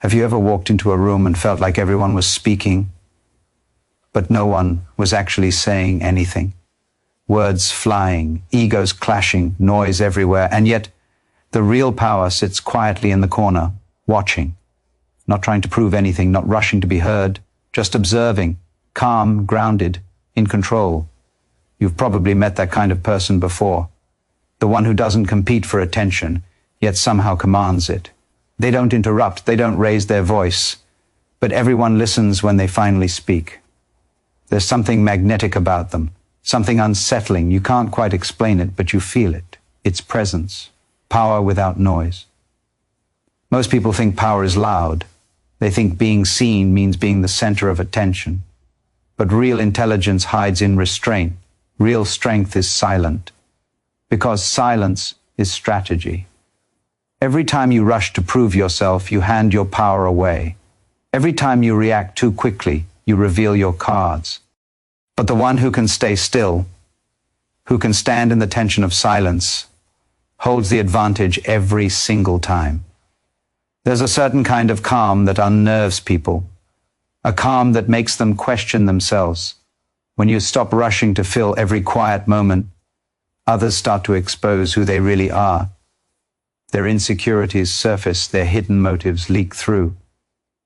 Have you ever walked into a room and felt like everyone was speaking, but no one was actually saying anything? Words flying, egos clashing, noise everywhere, and yet the real power sits quietly in the corner, watching, not trying to prove anything, not rushing to be heard, just observing, calm, grounded, in control. You've probably met that kind of person before. The one who doesn't compete for attention, yet somehow commands it. They don't interrupt, they don't raise their voice, but everyone listens when they finally speak. There's something magnetic about them, something unsettling. You can't quite explain it, but you feel it. Its presence, power without noise. Most people think power is loud. They think being seen means being the center of attention. But real intelligence hides in restraint. Real strength is silent, because silence is strategy. Every time you rush to prove yourself, you hand your power away. Every time you react too quickly, you reveal your cards. But the one who can stay still, who can stand in the tension of silence, holds the advantage every single time. There's a certain kind of calm that unnerves people, a calm that makes them question themselves. When you stop rushing to fill every quiet moment, others start to expose who they really are. Their insecurities surface, their hidden motives leak through.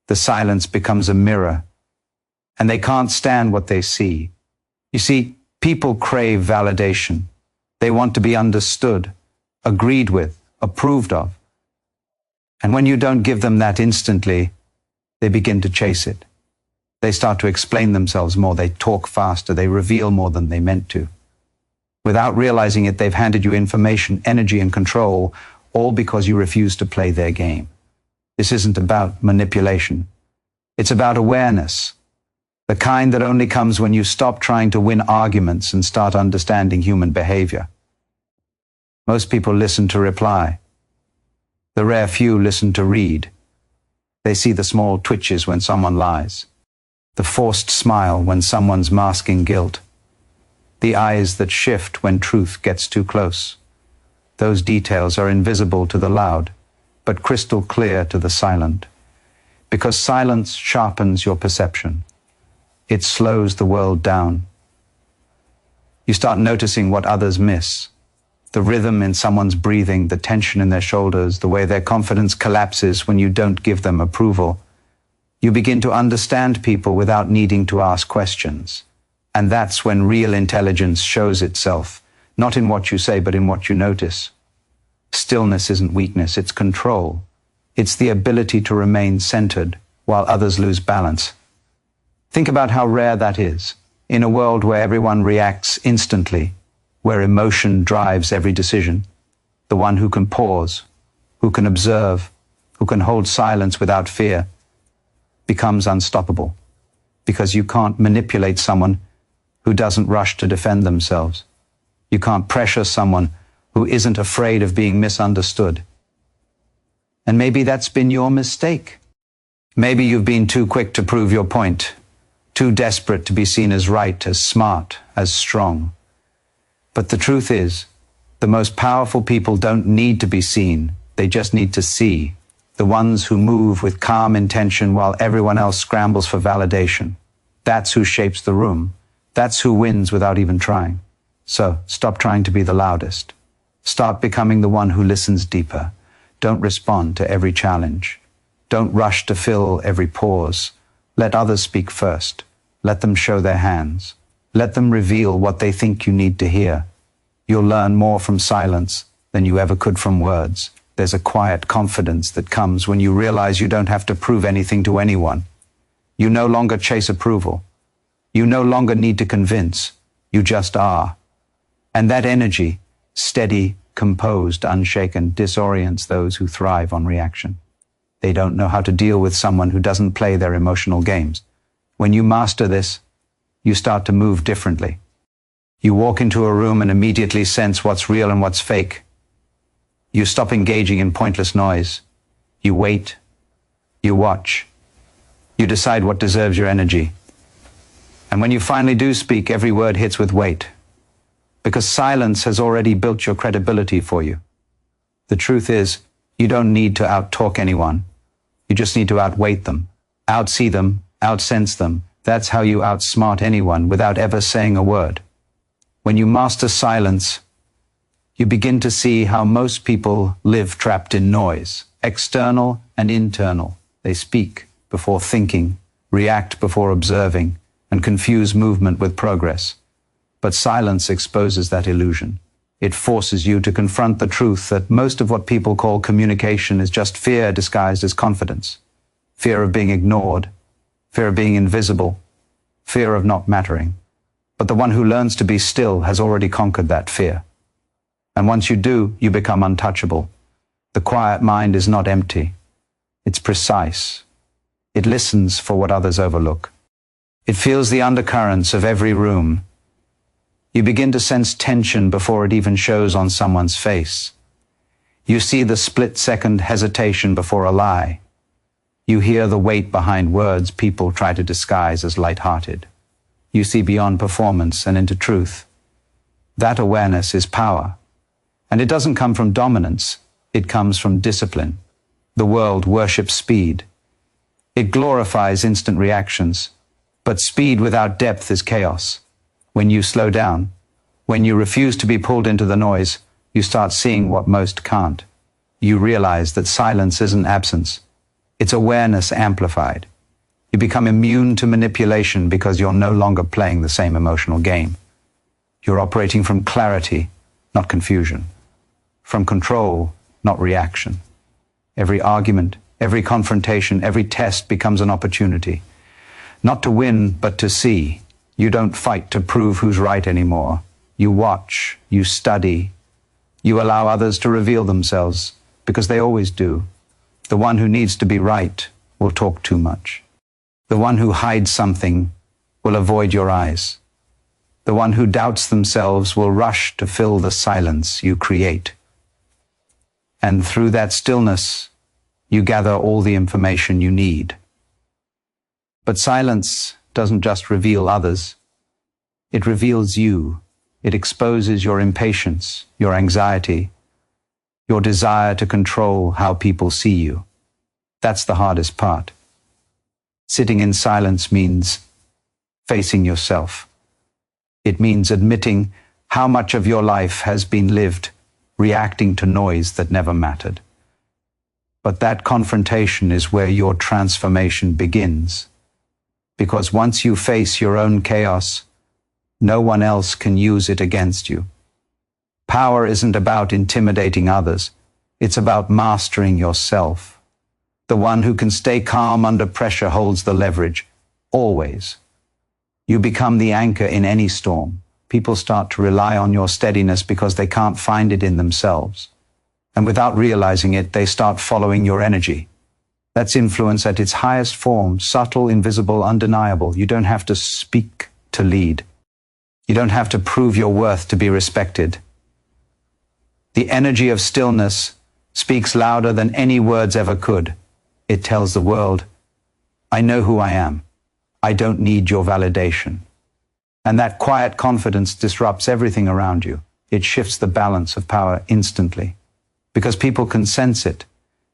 The silence becomes a mirror, and they can't stand what they see. You see, people crave validation. They want to be understood, agreed with, approved of. And when you don't give them that instantly, they begin to chase it. They start to explain themselves more, they talk faster, they reveal more than they meant to. Without realizing it, they've handed you information, energy, and control, all because you refuse to play their game. This isn't about manipulation. It's about awareness, the kind that only comes when you stop trying to win arguments and start understanding human behavior. Most people listen to reply. The rare few listen to read. They see the small twitches when someone lies, the forced smile when someone's masking guilt, the eyes that shift when truth gets too close. Those details are invisible to the loud, but crystal clear to the silent. Because silence sharpens your perception. It slows the world down. You start noticing what others miss. The rhythm in someone's breathing, the tension in their shoulders, the way their confidence collapses when you don't give them approval. You begin to understand people without needing to ask questions. And that's when real intelligence shows itself. Not in what you say, but in what you notice. Stillness isn't weakness, it's control. It's the ability to remain centered while others lose balance. Think about how rare that is. In a world where everyone reacts instantly, where emotion drives every decision, the one who can pause, who can observe, who can hold silence without fear, becomes unstoppable. Because you can't manipulate someone who doesn't rush to defend themselves. You can't pressure someone who isn't afraid of being misunderstood. And maybe that's been your mistake. Maybe you've been too quick to prove your point, too desperate to be seen as right, as smart, as strong. But the truth is, the most powerful people don't need to be seen, they just need to see. The ones who move with calm intention while everyone else scrambles for validation. That's who shapes the room. That's who wins without even trying. So, stop trying to be the loudest. Start becoming the one who listens deeper. Don't respond to every challenge. Don't rush to fill every pause. Let others speak first. Let them show their hands. Let them reveal what they think you need to hear. You'll learn more from silence than you ever could from words. There's a quiet confidence that comes when you realize you don't have to prove anything to anyone. You no longer chase approval. You no longer need to convince. You just are. And that energy, steady, composed, unshaken, disorients those who thrive on reaction. They don't know how to deal with someone who doesn't play their emotional games. When you master this, you start to move differently. You walk into a room and immediately sense what's real and what's fake. You stop engaging in pointless noise. You wait. You watch. You decide what deserves your energy. And when you finally do speak, every word hits with weight. Because silence has already built your credibility for you. The truth is, you don't need to out-talk anyone. You just need to outweight them, outsee them, outsense them. That's how you outsmart anyone without ever saying a word. When you master silence, you begin to see how most people live trapped in noise, external and internal. They speak before thinking, react before observing, and confuse movement with progress. But silence exposes that illusion. It forces you to confront the truth that most of what people call communication is just fear disguised as confidence. Fear of being ignored, fear of being invisible, fear of not mattering. But the one who learns to be still has already conquered that fear. And once you do, you become untouchable. The quiet mind is not empty. It's precise. It listens for what others overlook. It feels the undercurrents of every room. You begin to sense tension before it even shows on someone's face. You see the split-second hesitation before a lie. You hear the weight behind words people try to disguise as light-hearted. You see beyond performance and into truth. That awareness is power. And it doesn't come from dominance. It comes from discipline. The world worships speed. It glorifies instant reactions. But speed without depth is chaos. When you slow down, when you refuse to be pulled into the noise, you start seeing what most can't. You realize that silence isn't absence. It's awareness amplified. You become immune to manipulation because you're no longer playing the same emotional game. You're operating from clarity, not confusion. From control, not reaction. Every argument, every confrontation, every test becomes an opportunity. Not to win, but to see. You don't fight to prove who's right anymore. You watch, you study, you allow others to reveal themselves, because they always do. The one who needs to be right will talk too much. The one who hides something will avoid your eyes. The one who doubts themselves will rush to fill the silence you create. And through that stillness, you gather all the information you need. But silence doesn't just reveal others. It reveals you. It exposes your impatience, your anxiety, your desire to control how people see you. That's the hardest part. Sitting in silence means facing yourself. It means admitting how much of your life has been lived reacting to noise that never mattered. But that confrontation is where your transformation begins. Because once you face your own chaos, no one else can use it against you. Power isn't about intimidating others. It's about mastering yourself. The one who can stay calm under pressure holds the leverage, always. You become the anchor in any storm. People start to rely on your steadiness because they can't find it in themselves. And without realizing it, they start following your energy. That's influence at its highest form, subtle, invisible, undeniable. You don't have to speak to lead. You don't have to prove your worth to be respected. The energy of stillness speaks louder than any words ever could. It tells the world, I know who I am. I don't need your validation. And that quiet confidence disrupts everything around you. It shifts the balance of power instantly. Because people can sense it.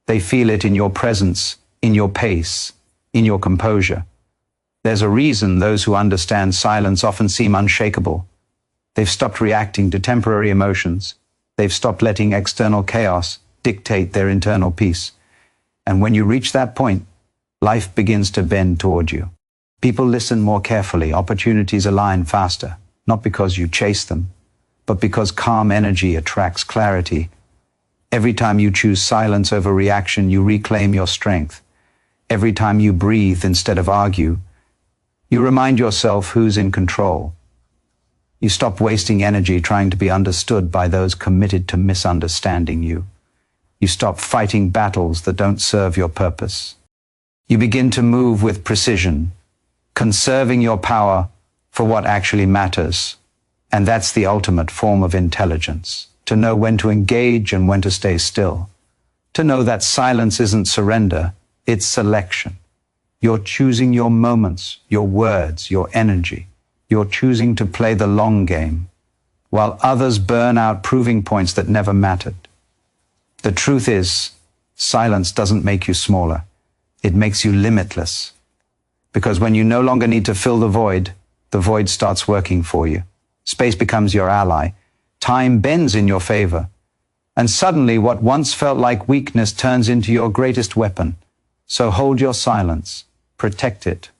They feel it in your presence, in your pace, in your composure. There's a reason those who understand silence often seem unshakable. They've stopped reacting to temporary emotions. They've stopped letting external chaos dictate their internal peace. And when you reach that point, life begins to bend toward you. People listen more carefully, opportunities align faster, not because you chase them, but because calm energy attracts clarity. Every time you choose silence over reaction, you reclaim your strength. Every time you breathe instead of argue, you remind yourself who's in control. You stop wasting energy trying to be understood by those committed to misunderstanding you. You stop fighting battles that don't serve your purpose. You begin to move with precision, conserving your power for what actually matters. And that's the ultimate form of intelligence. To know when to engage and when to stay still. To know that silence isn't surrender, it's selection. You're choosing your moments, your words, your energy. You're choosing to play the long game, while others burn out proving points that never mattered. The truth is, silence doesn't make you smaller. It makes you limitless. Because when you no longer need to fill the void starts working for you. Space becomes your ally. Time bends in your favor. And suddenly what once felt like weakness turns into your greatest weapon. So hold your silence. Protect it.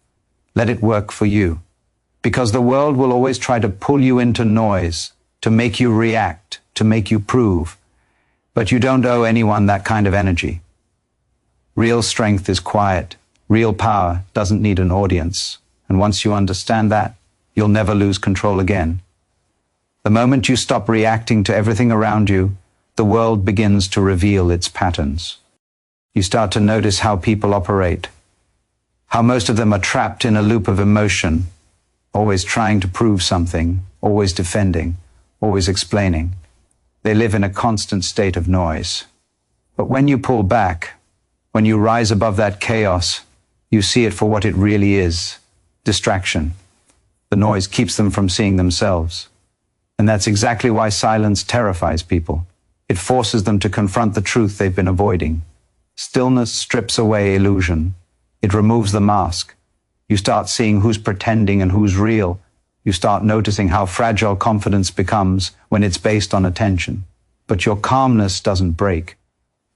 Let it work for you. Because the world will always try to pull you into noise, to make you react, to make you prove. But you don't owe anyone that kind of energy. Real strength is quiet. Real power doesn't need an audience. And once you understand that, you'll never lose control again. The moment you stop reacting to everything around you, the world begins to reveal its patterns. You start to notice how people operate, how most of them are trapped in a loop of emotion, always trying to prove something, always defending, always explaining. They live in a constant state of noise. But when you pull back, when you rise above that chaos, you see it for what it really is, distraction. The noise keeps them from seeing themselves. And that's exactly why silence terrifies people. It forces them to confront the truth they've been avoiding. Stillness strips away illusion. It removes the mask. You start seeing who's pretending and who's real. You start noticing how fragile confidence becomes when it's based on attention. But your calmness doesn't break.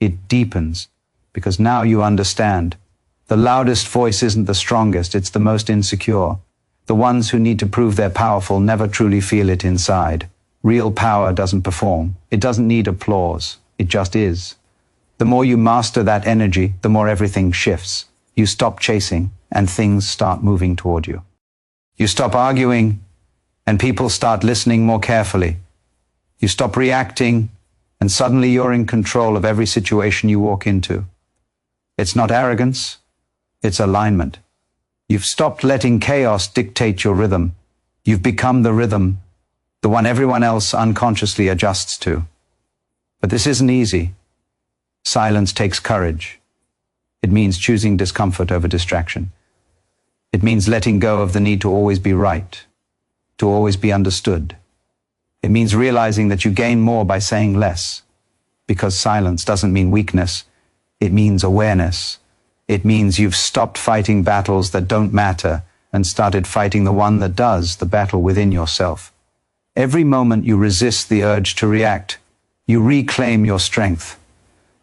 It deepens, because now you understand. The loudest voice isn't the strongest, it's the most insecure. The ones who need to prove they're powerful never truly feel it inside. Real power doesn't perform. It doesn't need applause. It just is. The more you master that energy, the more everything shifts. You stop chasing, and things start moving toward you. You stop arguing, and people start listening more carefully. You stop reacting, and suddenly you're in control of every situation you walk into. It's not arrogance, it's alignment. You've stopped letting chaos dictate your rhythm. You've become the rhythm, the one everyone else unconsciously adjusts to. But this isn't easy. Silence takes courage. It means choosing discomfort over distraction. It means letting go of the need to always be right, to always be understood. It means realizing that you gain more by saying less, because silence doesn't mean weakness. It means awareness. It means you've stopped fighting battles that don't matter and started fighting the one that does, the battle within yourself. Every moment you resist the urge to react, you reclaim your strength.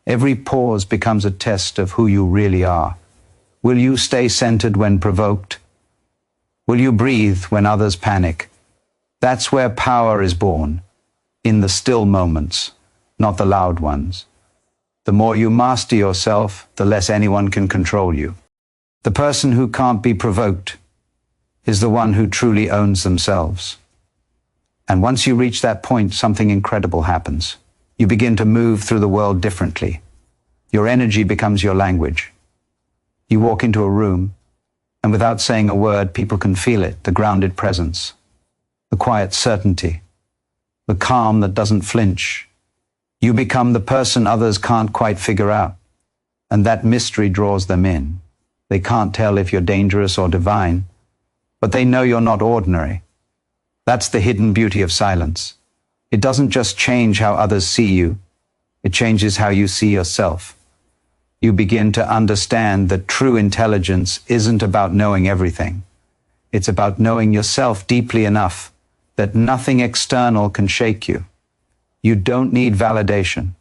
Every pause becomes a test of who you really are. Will you stay centered when provoked? Will you breathe when others panic? That's where power is born, in the still moments, not the loud ones. The more you master yourself, the less anyone can control you. The person who can't be provoked is the one who truly owns themselves. And once you reach that point, something incredible happens. You begin to move through the world differently. Your energy becomes your language. You walk into a room, and without saying a word, people can feel it, the grounded presence, the quiet certainty, the calm that doesn't flinch. You become the person others can't quite figure out, and that mystery draws them in. They can't tell if you're dangerous or divine, but they know you're not ordinary. That's the hidden beauty of silence. It doesn't just change how others see you, it changes how you see yourself. You begin to understand that true intelligence isn't about knowing everything. It's about knowing yourself deeply enough that nothing external can shake you. You don't need validation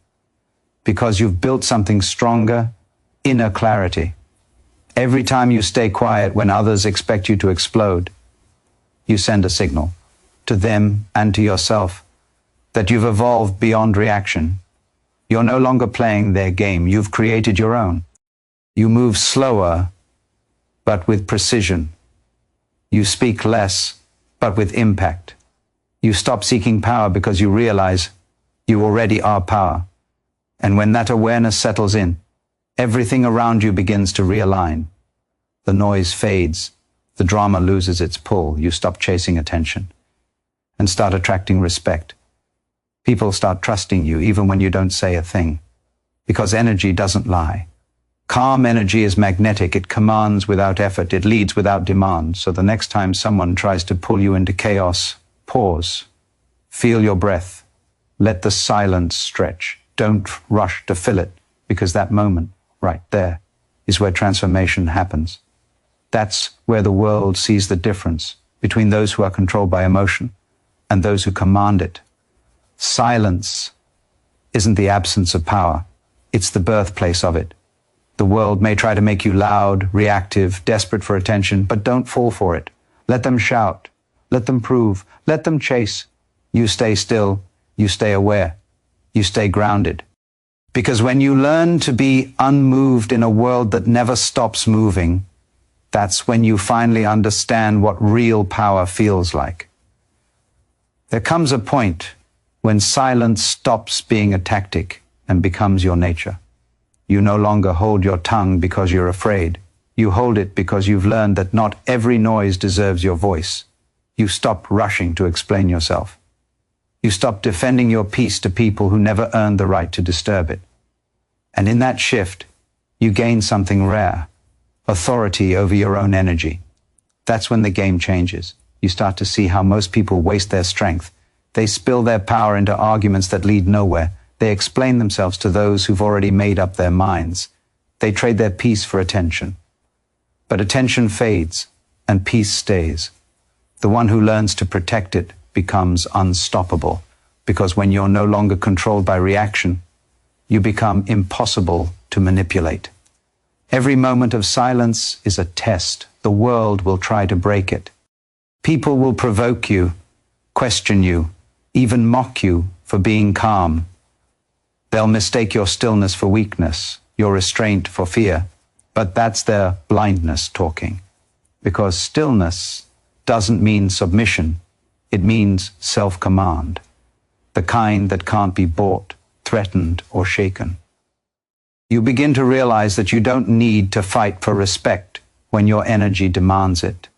because you've built something stronger, inner clarity. Every time you stay quiet when others expect you to explode, you send a signal to them and to yourself that you've evolved beyond reaction. You're no longer playing their game. You've created your own. You move slower, but with precision. You speak less, but with impact. You stop seeking power because you realize you already are power. And when that awareness settles in, everything around you begins to realign. The noise fades. The drama loses its pull. You stop chasing attention and start attracting respect. People start trusting you even when you don't say a thing, because energy doesn't lie. Calm energy is magnetic. It commands without effort. It leads without demand. So the next time someone tries to pull you into chaos, pause. Feel your breath. Let the silence stretch. Don't rush to fill it, because that moment right there is where transformation happens. That's where the world sees the difference between those who are controlled by emotion and those who command it. Silence isn't the absence of power. It's the birthplace of it. The world may try to make you loud, reactive, desperate for attention, but don't fall for it. Let them shout. Let them prove. Let them chase. You stay still. You stay aware. You stay grounded. Because when you learn to be unmoved in a world that never stops moving, that's when you finally understand what real power feels like. There comes a point when silence stops being a tactic and becomes your nature. You no longer hold your tongue because you're afraid. You hold it because you've learned that not every noise deserves your voice. You stop rushing to explain yourself. You stop defending your peace to people who never earned the right to disturb it. And in that shift, you gain something rare, authority over your own energy. That's when the game changes. You start to see how most people waste their strength. They spill their power into arguments that lead nowhere. They explain themselves to those who've already made up their minds. They trade their peace for attention. But attention fades, and peace stays. The one who learns to protect it becomes unstoppable, because when you're no longer controlled by reaction, you become impossible to manipulate. Every moment of silence is a test. The world will try to break it. People will provoke you, question you, even mock you for being calm. They'll mistake your stillness for weakness, your restraint for fear, but that's their blindness talking. Because stillness doesn't mean submission, it means self-command, the kind that can't be bought, threatened, or shaken. You begin to realize that you don't need to fight for respect when your energy demands it.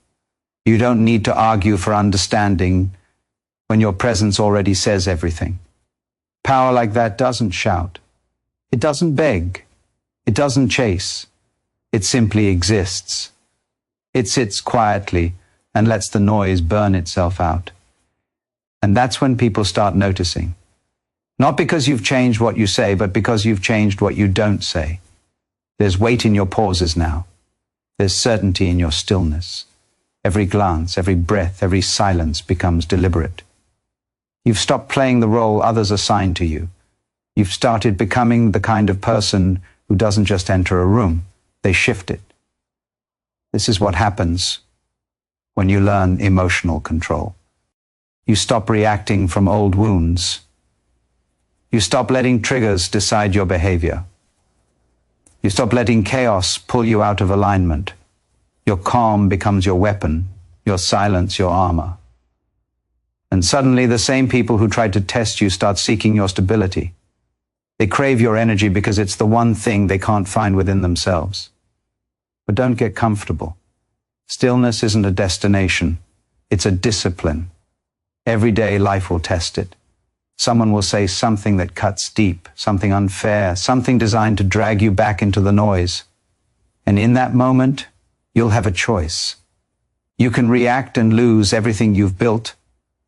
You don't need to argue for understanding when your presence already says everything. Power like that doesn't shout. It doesn't beg. It doesn't chase. It simply exists. It sits quietly and lets the noise burn itself out. And that's when people start noticing. Not because you've changed what you say, but because you've changed what you don't say. There's weight in your pauses now. There's certainty in your stillness. Every glance, every breath, every silence becomes deliberate. You've stopped playing the role others assign to you. You've started becoming the kind of person who doesn't just enter a room, they shift it. This is what happens when you learn emotional control. You stop reacting from old wounds. You stop letting triggers decide your behavior. You stop letting chaos pull you out of alignment. Your calm becomes your weapon, your silence your armor. And suddenly the same people who tried to test you start seeking your stability. They crave your energy because it's the one thing they can't find within themselves. But don't get comfortable. Stillness isn't a destination. It's a discipline. Every day life will test it. Someone will say something that cuts deep, something unfair, something designed to drag you back into the noise. And in that moment, you'll have a choice. You can react and lose everything you've built,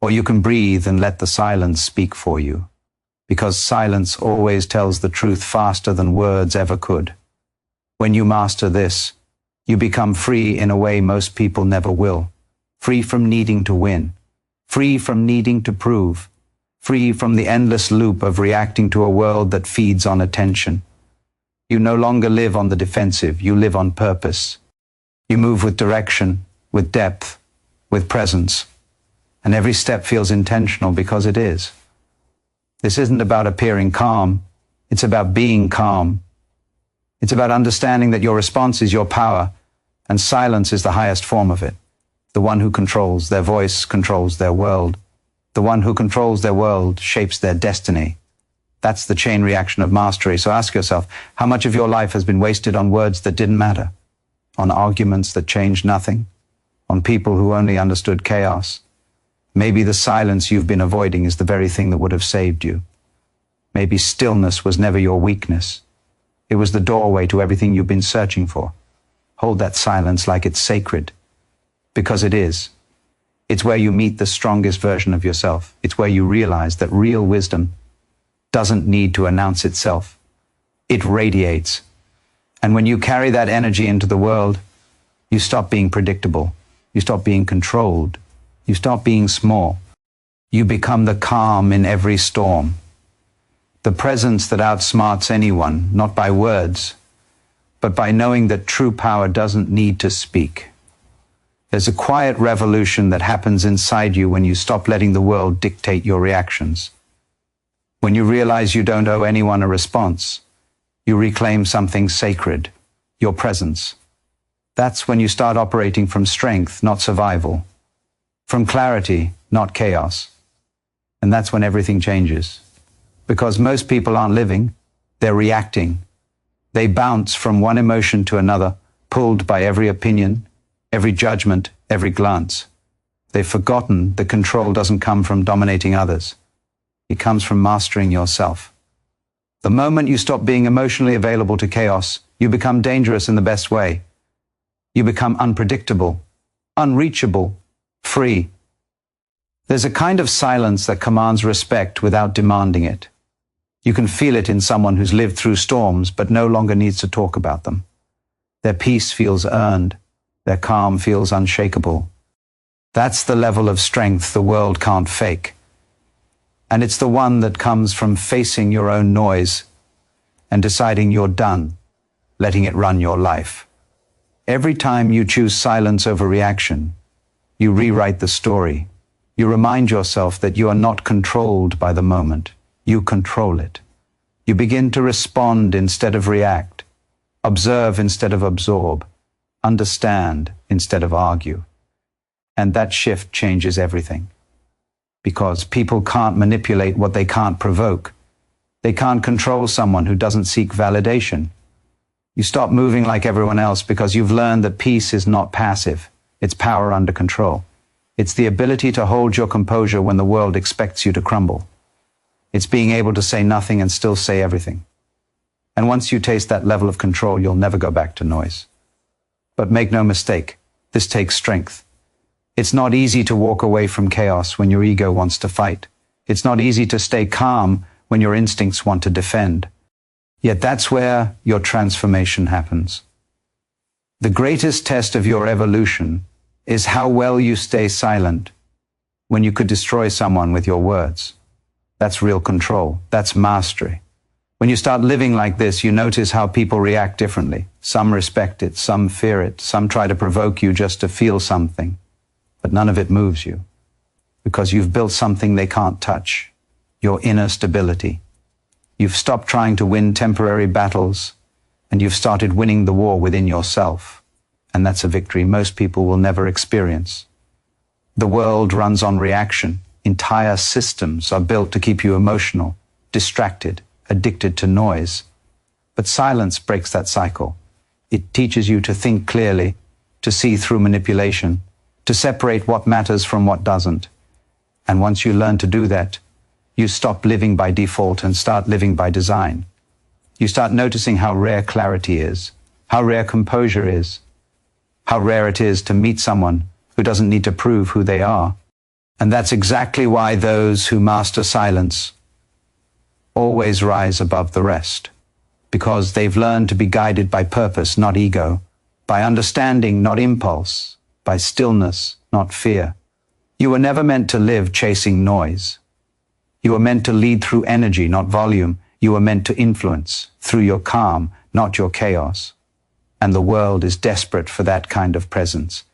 or you can breathe and let the silence speak for you. Because silence always tells the truth faster than words ever could. When you master this, you become free in a way most people never will. Free from needing to win. Free from needing to prove. Free from the endless loop of reacting to a world that feeds on attention. You no longer live on the defensive, you live on purpose. You move with direction, with depth, with presence. And every step feels intentional because it is. This isn't about appearing calm, it's about being calm. It's about understanding that your response is your power, and silence is the highest form of it. The one who controls their voice controls their world. The one who controls their world shapes their destiny. That's the chain reaction of mastery. So ask yourself, how much of your life has been wasted on words that didn't matter? On arguments that changed nothing? On people who only understood chaos? Maybe the silence you've been avoiding is the very thing that would have saved you. Maybe stillness was never your weakness. It was the doorway to everything you've been searching for. Hold that silence like it's sacred. Because it is. It's where you meet the strongest version of yourself. It's where you realize that real wisdom doesn't need to announce itself. It radiates. And when you carry that energy into the world, you stop being predictable. You stop being controlled. You stop being small. You become the calm in every storm. The presence that outsmarts anyone, not by words, but by knowing that true power doesn't need to speak. There's a quiet revolution that happens inside you when you stop letting the world dictate your reactions. When you realize you don't owe anyone a response, you reclaim something sacred, your presence. That's when you start operating from strength, not survival, from clarity, not chaos. And that's when everything changes. Because most people aren't living, they're reacting. They bounce from one emotion to another, pulled by every opinion, every judgment, every glance. They've forgotten that control doesn't come from dominating others. It comes from mastering yourself. The moment you stop being emotionally available to chaos, you become dangerous in the best way. You become unpredictable, unreachable, free. There's a kind of silence that commands respect without demanding it. You can feel it in someone who's lived through storms but no longer needs to talk about them. Their peace feels earned. Their calm feels unshakable. That's the level of strength the world can't fake. And it's the one that comes from facing your own noise and deciding you're done, letting it run your life. Every time you choose silence over reaction, you rewrite the story. You remind yourself that you are not controlled by the moment. You control it. You begin to respond instead of react, observe instead of absorb, understand instead of argue. And that shift changes everything. Because people can't manipulate what they can't provoke. They can't control someone who doesn't seek validation. You stop moving like everyone else because you've learned that peace is not passive. It's power under control. It's the ability to hold your composure when the world expects you to crumble. It's being able to say nothing and still say everything. And once you taste that level of control, you'll never go back to noise. But make no mistake, this takes strength. It's not easy to walk away from chaos when your ego wants to fight. It's not easy to stay calm when your instincts want to defend. Yet that's where your transformation happens. The greatest test of your evolution is how well you stay silent when you could destroy someone with your words. That's real control. That's mastery. When you start living like this, you notice how people react differently. Some respect it, some fear it, some try to provoke you just to feel something. But none of it moves you, because you've built something they can't touch, your inner stability. You've stopped trying to win temporary battles, and you've started winning the war within yourself. And that's a victory most people will never experience. The world runs on reaction. Entire systems are built to keep you emotional, distracted, addicted to noise. But silence breaks that cycle. It teaches you to think clearly, to see through manipulation, to separate what matters from what doesn't. And once you learn to do that, you stop living by default and start living by design. You start noticing how rare clarity is, how rare composure is, how rare it is to meet someone who doesn't need to prove who they are. And that's exactly why those who master silence always rise above the rest, because they've learned to be guided by purpose, not ego, by understanding, not impulse, by stillness, not fear. You were never meant to live chasing noise. You were meant to lead through energy, not volume. You were meant to influence through your calm, not your chaos. And the world is desperate for that kind of presence,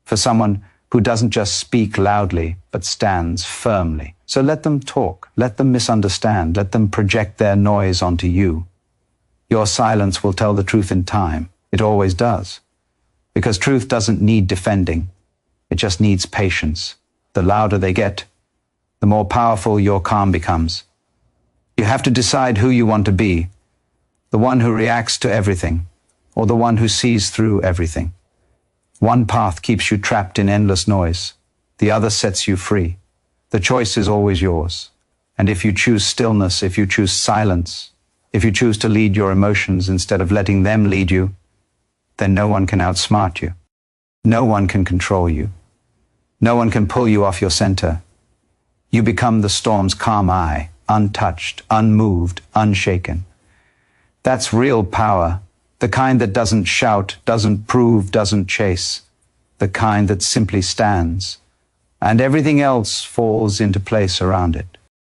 for someone who doesn't just speak loudly, but stands firmly. So let them talk, let them misunderstand, let them project their noise onto you. Your silence will tell the truth in time. It always does. Because truth doesn't need defending. It just needs patience. The louder they get, the more powerful your calm becomes. You have to decide who you want to be, the one who reacts to everything, or the one who sees through everything. One path keeps you trapped in endless noise. The other sets you free. The choice is always yours. And if you choose stillness, if you choose silence, if you choose to lead your emotions instead of letting them lead you, then no one can outsmart you. No one can control you. No one can pull you off your center. You become the storm's calm eye, untouched, unmoved, unshaken. That's real power, The kind that doesn't shout, doesn't prove, doesn't chase. The kind that simply stands, and everything else falls into place around it.